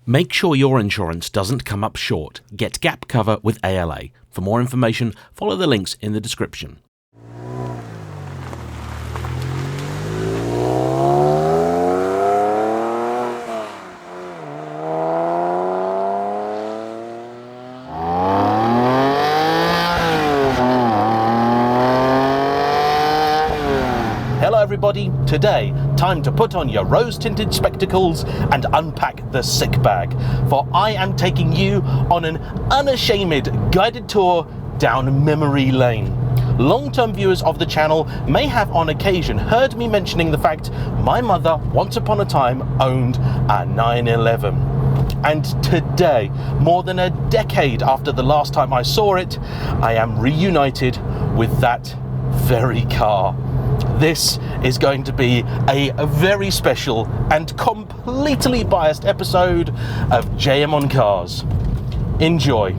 Make sure your insurance doesn't come up short. Get gap cover with ALA. For more information, follow the links in the description. Hello everybody, today time to put on your rose-tinted spectacles and unpack the sick bag, for I am taking you on an unashamed guided tour down memory lane. Long-term viewers of the channel may have on occasion heard me mentioning the fact my mother once upon a time owned a 911. And today, more than a decade after the last time I saw it, I am reunited with that very car. This is going to be a very special and completely biased episode of JayEmm on Cars. Enjoy.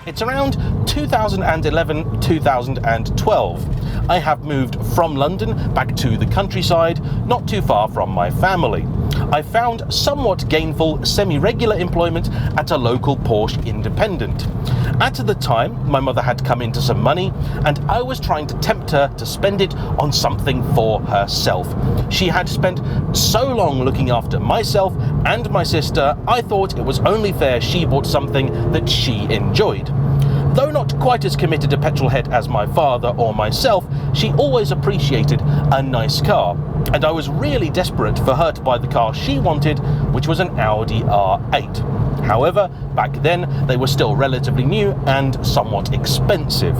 It's around 2011-2012. I have moved from London back to the countryside, not too far from my family. I found somewhat gainful, semi-regular employment at a local Porsche independent. At the time, my mother had come into some money, and I was trying to tempt her to spend it on something for herself. She had spent so long looking after myself and my sister, I thought it was only fair she bought something that she enjoyed. Though not quite as committed a petrolhead as my father or myself, she always appreciated a nice car, and I was really desperate for her to buy the car she wanted, which was an Audi R8. However, back then they were still relatively new and somewhat expensive.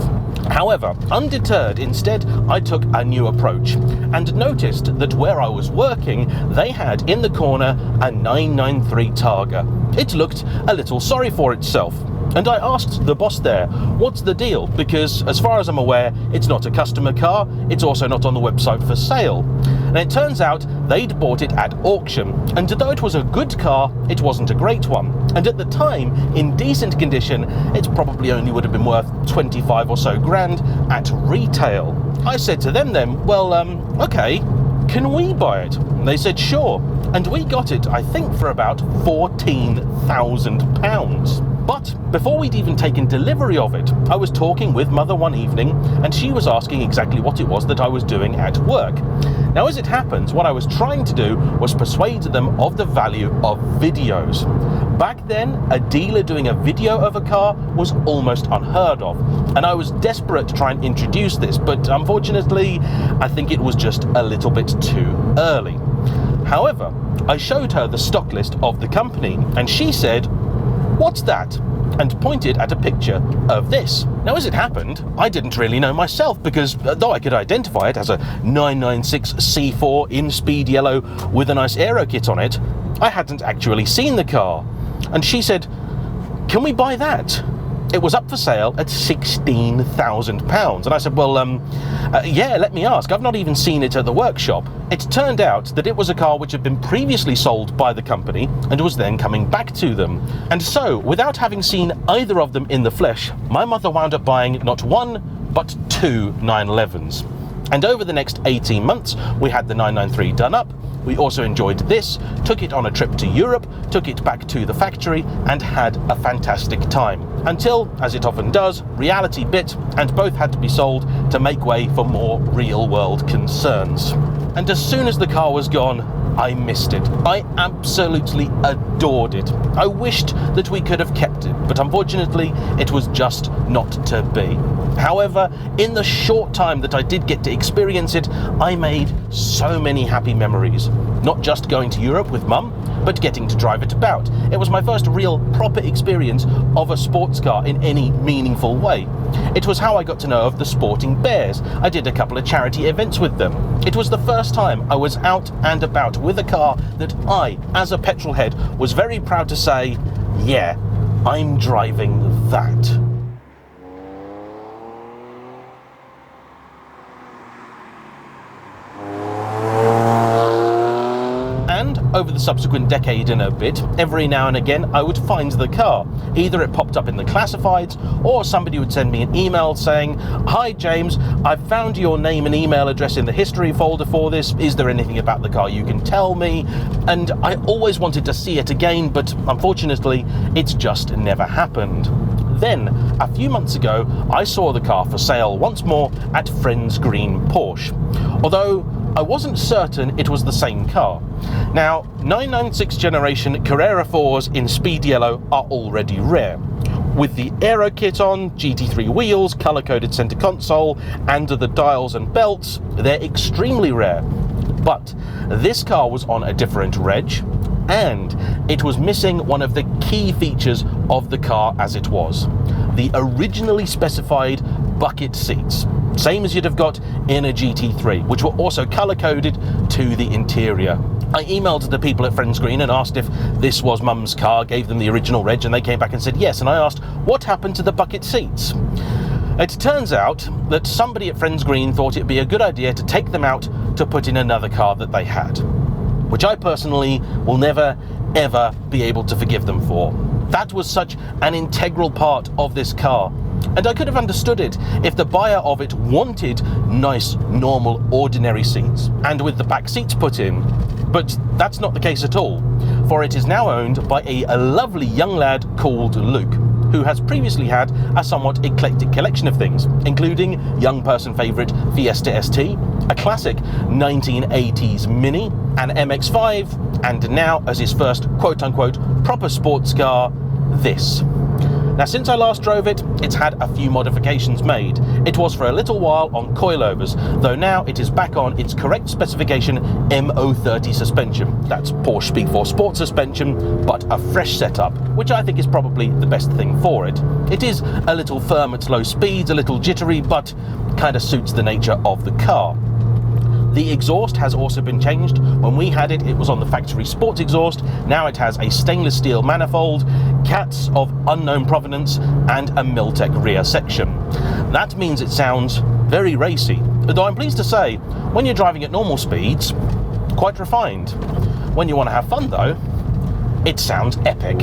However, undeterred, instead, I took a new approach and noticed that where I was working, they had in the corner a 993 Targa. It looked a little sorry for itself. And I asked the boss there, what's the deal? Because as far as I'm aware, it's not a customer car, it's also not on the website for sale. And it turns out they'd bought it at auction, and though it was a good car, it wasn't a great one. And at the time, in decent condition, it probably only would have been worth 25 or so grand at retail. I said to them then, well, okay, can we buy it? And they said sure, and we got it, I think, for about £14,000. But before we'd even taken delivery of it, I was talking with Mother one evening, and she was asking exactly what it was that I was doing at work. Now, as it happens, what I was trying to do was persuade them of the value of videos. Back then, a dealer doing a video of a car was almost unheard of, and I was desperate to try and introduce this, but unfortunately, I think it was just a little bit too early. However, I showed her the stock list of the company, and she said, "What's that?" and pointed at a picture of this. Now, as it happened, I didn't really know myself, because though I could identify it as a 996 C4 in speed yellow with a nice aero kit on it, I hadn't actually seen the car. And she said, "Can we buy that?" It was up for sale at £16,000. And I said, well, yeah, let me ask. I've not even seen it at the workshop. It turned out that it was a car which had been previously sold by the company and was then coming back to them. And so, without having seen either of them in the flesh, my mother wound up buying not one, but two 911s. And over the next 18 months, we had the 993 done up. We also enjoyed this, took it on a trip to Europe, took it back to the factory, and had a fantastic time. Until, as it often does, reality bit, and both had to be sold to make way for more real-world concerns. And as soon as the car was gone, I missed it. I absolutely adored it. I wished that we could have kept it, but unfortunately, it was just not to be. However, in the short time that I did get to experience it, I made so many happy memories. Not just going to Europe with Mum, but getting to drive it about. It was my first real proper experience of a sports car in any meaningful way. It was how I got to know of the Sporting Bears. I did a couple of charity events with them. It was the first time I was out and about with a car that I, as a petrolhead, was very proud to say, yeah, I'm driving that. over the subsequent decade and a bit, every now and again I would find the car. Either it popped up in the classifieds, or somebody would send me an email saying, "Hi James, I've found your name and email address in the history folder for this. Is there anything about the car you can tell me?" And I always wanted to see it again, but unfortunately it's just never happened. Then, a few months ago, I saw the car for sale once more at Friends Green Porsche, although I wasn't certain it was the same car. Now, 996 generation Carrera 4s in speed yellow are already rare. With the aero kit on, GT3 wheels, colour-coded centre console, and the dials and belts, they're extremely rare. But this car was on a different reg, and it was missing one of the key features of the car as it was: the originally specified bucket seats, same as you'd have got in a GT3, which were also colour-coded to the interior. I emailed the people at Friends Green and asked if this was Mum's car, gave them the original reg, and they came back and said yes, and I asked what happened to the bucket seats. It turns out that somebody at Friends Green thought it'd be a good idea to take them out to put in another car that they had, which I personally will never, ever be able to forgive them for. That was such an integral part of this car, and I could have understood it if the buyer of it wanted nice, normal, ordinary seats, and with the back seats put in. But that's not the case at all, for it is now owned by a lovely young lad called Luke, who has previously had a somewhat eclectic collection of things, including young person favourite Fiesta ST, a classic 1980s Mini, an MX-5, and now, as his first quote-unquote proper sports car, this. Now, since I last drove it, it's had a few modifications made. It was for a little while on coilovers, though now it is back on its correct specification MO30 suspension. That's Porsche speak for sport suspension, but a fresh setup, which I think is probably the best thing for it. It is a little firm at low speeds, a little jittery, but kind of suits the nature of the car. The exhaust has also been changed. When we had it, it was on the factory sports exhaust. Now it has a stainless steel manifold, cats of unknown provenance, and a Miltech rear section. That means it sounds very racy, though I'm pleased to say, when you're driving at normal speeds, quite refined. When you want to have fun though, it sounds epic.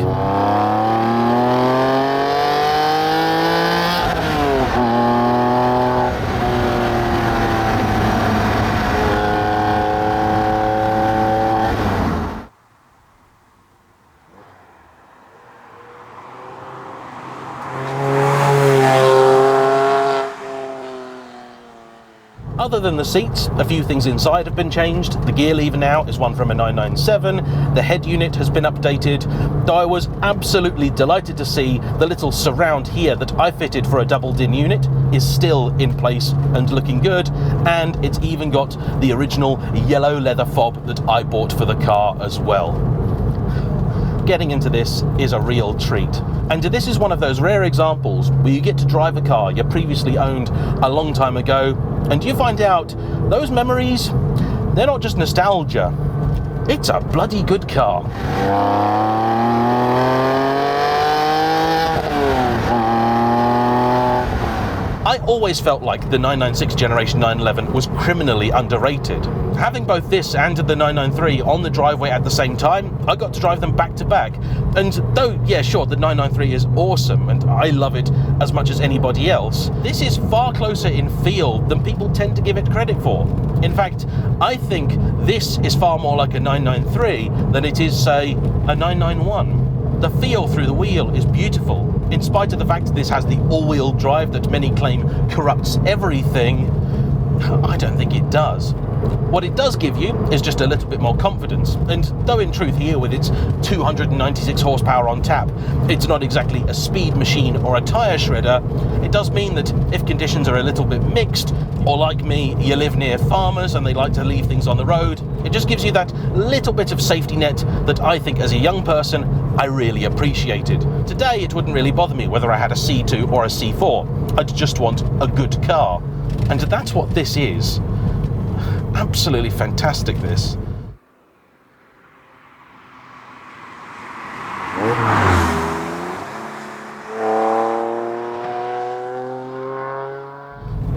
Other than the seats, a few things inside have been changed. The gear lever now is one from a 997, the head unit has been updated, though I was absolutely delighted to see the little surround here that I fitted for a double-din unit is still in place and looking good, and it's even got the original yellow leather fob that I bought for the car as well. Getting into this is a real treat. And this is one of those rare examples where you get to drive a car you previously owned a long time ago, and you find out those memories, they're not just nostalgia. It's a bloody good car. I always felt like the 996 Generation 911 was criminally underrated. Having both this and the 993 on the driveway at the same time, I got to drive them back to back. And though, yeah, sure, the 993 is awesome and I love it as much as anybody else, this is far closer in feel than people tend to give it credit for. In fact, I think this is far more like a 993 than it is, say, a 991. The feel through the wheel is beautiful. In spite of the fact this has the all-wheel drive that many claim corrupts everything, I don't think it does. What it does give you is just a little bit more confidence, and though in truth here with its 296 horsepower on tap, it's not exactly a speed machine or a tyre shredder, it does mean that if conditions are a little bit mixed, or like me, you live near farmers and they like to leave things on the road, it just gives you that little bit of safety net that I think as a young person I really appreciated. Today it wouldn't really bother me whether I had a C2 or a C4, I'd just want a good car. And that's what this is. Absolutely fantastic, this.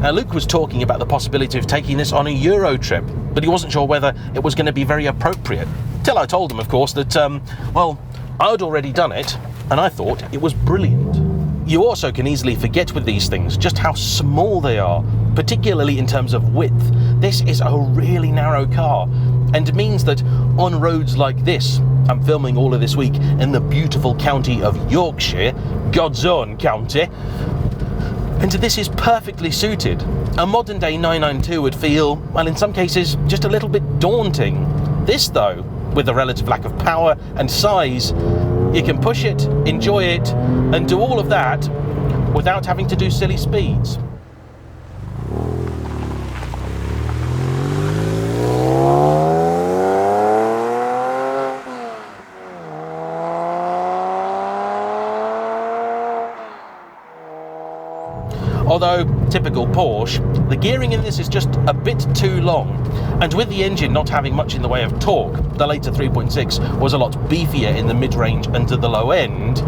Now, Luke was talking about the possibility of taking this on a Euro trip, but he wasn't sure whether it was going to be very appropriate. Till I told them, of course, that, well, I'd already done it, and I thought it was brilliant. You also can easily forget with these things just how small they are, particularly in terms of width. This is a really narrow car, and means that on roads like this, I'm filming all of this week in the beautiful county of Yorkshire, God's own county, and this is perfectly suited. A modern day 992 would feel, well, in some cases, just a little bit daunting. This though, with a relative lack of power and size, you can push it, enjoy it, and do all of that without having to do silly speeds. Although, typical Porsche, the gearing in this is just a bit too long, and with the engine not having much in the way of torque, the later 3.6 was a lot beefier in the mid-range and to the low end.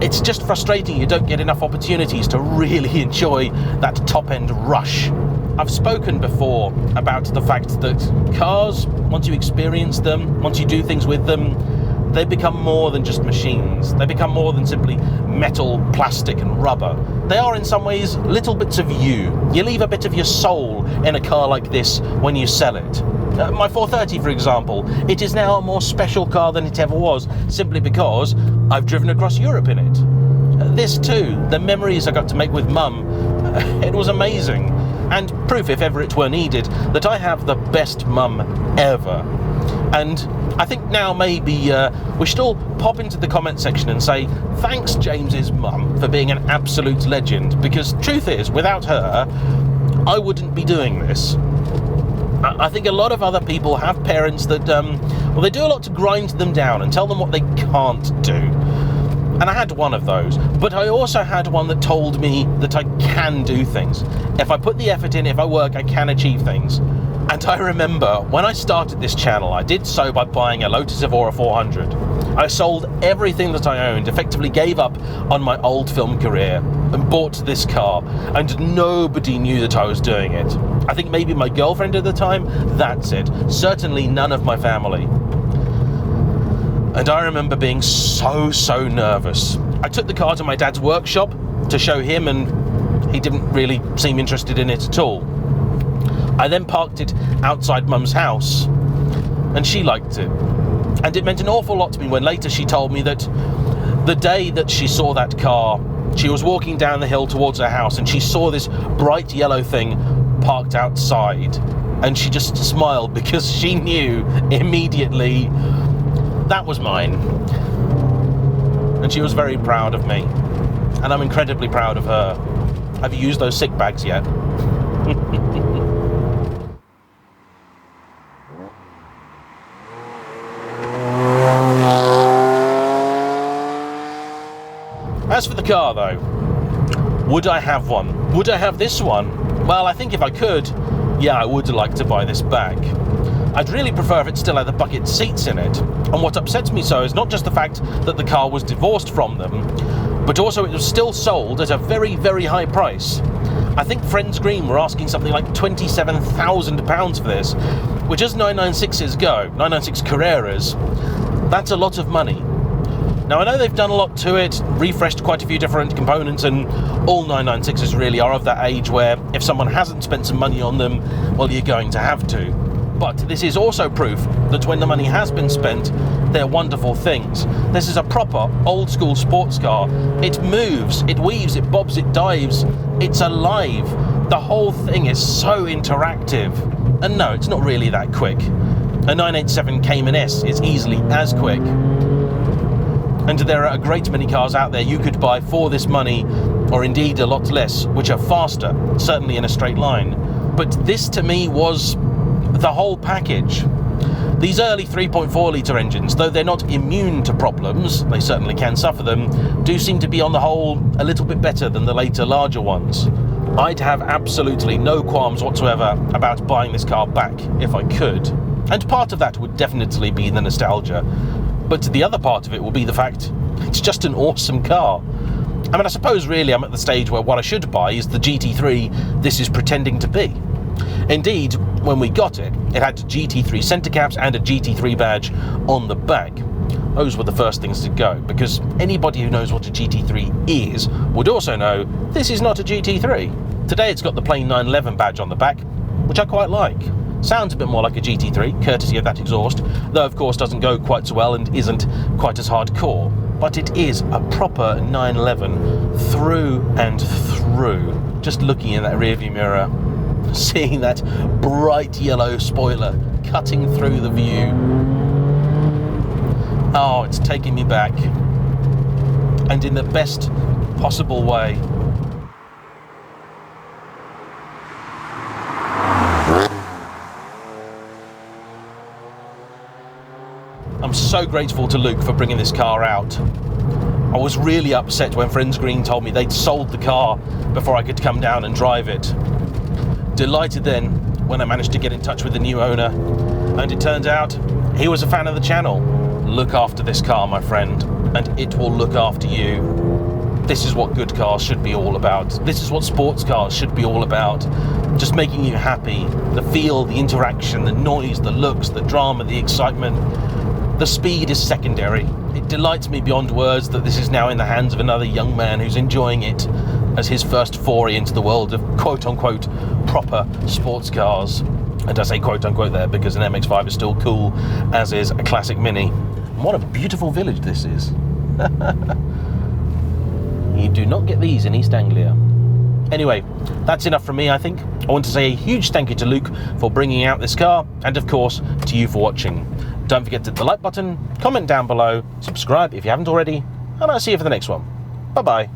It's just frustrating you don't get enough opportunities to really enjoy that top-end rush. I've spoken before about the fact that cars, once you experience them, once you do things with them, they become more than just machines. They become more than simply metal, plastic and rubber. They are in some ways little bits of you. You leave a bit of your soul in a car like this when you sell it. My 430, for example, it is now a more special car than it ever was, simply because I've driven across Europe in it. This too, the memories I got to make with Mum, it was amazing. And proof, if ever it were needed, that I have the best mum ever. And I think now maybe we should all pop into the comment section and say thanks James's mum for being an absolute legend, because truth is, without her, I wouldn't be doing this. I think a lot of other people have parents that, well, they do a lot to grind them down and tell them what they can't do. And I had one of those, but I also had one that told me that I can do things. If I put the effort in, if I work, I can achieve things. And I remember when I started this channel, I did so by buying a Lotus Evora 400. I sold everything that I owned, effectively gave up on my old film career and bought this car, and nobody knew that I was doing it. I think maybe my girlfriend at the time, that's it. Certainly none of my family. And I remember being so nervous. I took the car to my dad's workshop to show him, and he didn't really seem interested in it at all. I then parked it outside Mum's house, and she liked it. And it meant an awful lot to me when later she told me that the day that she saw that car, she was walking down the hill towards her house and she saw this bright yellow thing parked outside, and she just smiled because she knew immediately that was mine. And she was very proud of me, and I'm incredibly proud of her. Have you used those sick bags yet? As for the car though, would I have one? Would I have this one? Well, I think if I could, yeah, I would like to buy this back. I'd really prefer if it still had the bucket seats in it. And what upsets me so is not just the fact that the car was divorced from them, but also it was still sold at a very high price. I think Friends Green were asking something like £27,000 for this, which as 996s go, 996 Carreras, that's a lot of money. Now I know they've done a lot to it, refreshed quite a few different components, and all 996s really are of that age where if someone hasn't spent some money on them, well, you're going to have to. But this is also proof that when the money has been spent, they're wonderful things. This is a proper old school sports car. It moves, it weaves, it bobs, it dives, it's alive. The whole thing is so interactive. And no, it's not really that quick. A 987 Cayman S is easily as quick. And there are a great many cars out there you could buy for this money, or indeed a lot less, which are faster, certainly in a straight line. But this to me was the whole package. These early 3.4 litre engines, though they're not immune to problems, they certainly can suffer them, do seem to be on the whole a little bit better than the later larger ones. I'd have absolutely no qualms whatsoever about buying this car back if I could. And part of that would definitely be the nostalgia. But the other part of it will be the fact it's just an awesome car. I mean, I suppose really I'm at the stage where what I should buy is the GT3 this is pretending to be. Indeed, when we got it, it had GT3 centre caps and a GT3 badge on the back. Those were the first things to go, because anybody who knows what a GT3 is would also know this is not a GT3. Today it's got the plain 911 badge on the back, which I quite like. Sounds a bit more like a GT3, courtesy of that exhaust, though of course doesn't go quite so well and isn't quite as hardcore. But it is a proper 911 through and through. Just looking in that rearview mirror, seeing that bright yellow spoiler cutting through the view. Oh, it's taking me back, and in the best possible way. I'm so grateful to Luke for bringing this car out. I was really upset when Friends Green told me they'd sold the car before I could come down and drive it. Delighted then when I managed to get in touch with the new owner, and it turns out he was a fan of the channel. Look after this car, my friend, and it will look after you. This is what good cars should be all about. This is what sports cars should be all about. Just making you happy. The feel, the interaction, the noise, the looks, the drama, the excitement. The speed is secondary. It delights me beyond words that this is now in the hands of another young man who's enjoying it as his first foray into the world of quote-unquote proper sports cars. And I say quote-unquote there because an MX-5 is still cool, as is a classic Mini. And what a beautiful village this is. You do not get these in East Anglia. Anyway, that's enough from me, I think. I want to say a huge thank you to Luke for bringing out this car, and of course, to you for watching. Don't forget to hit the like button, comment down below, subscribe if you haven't already, and I'll see you for the next one. Bye-bye.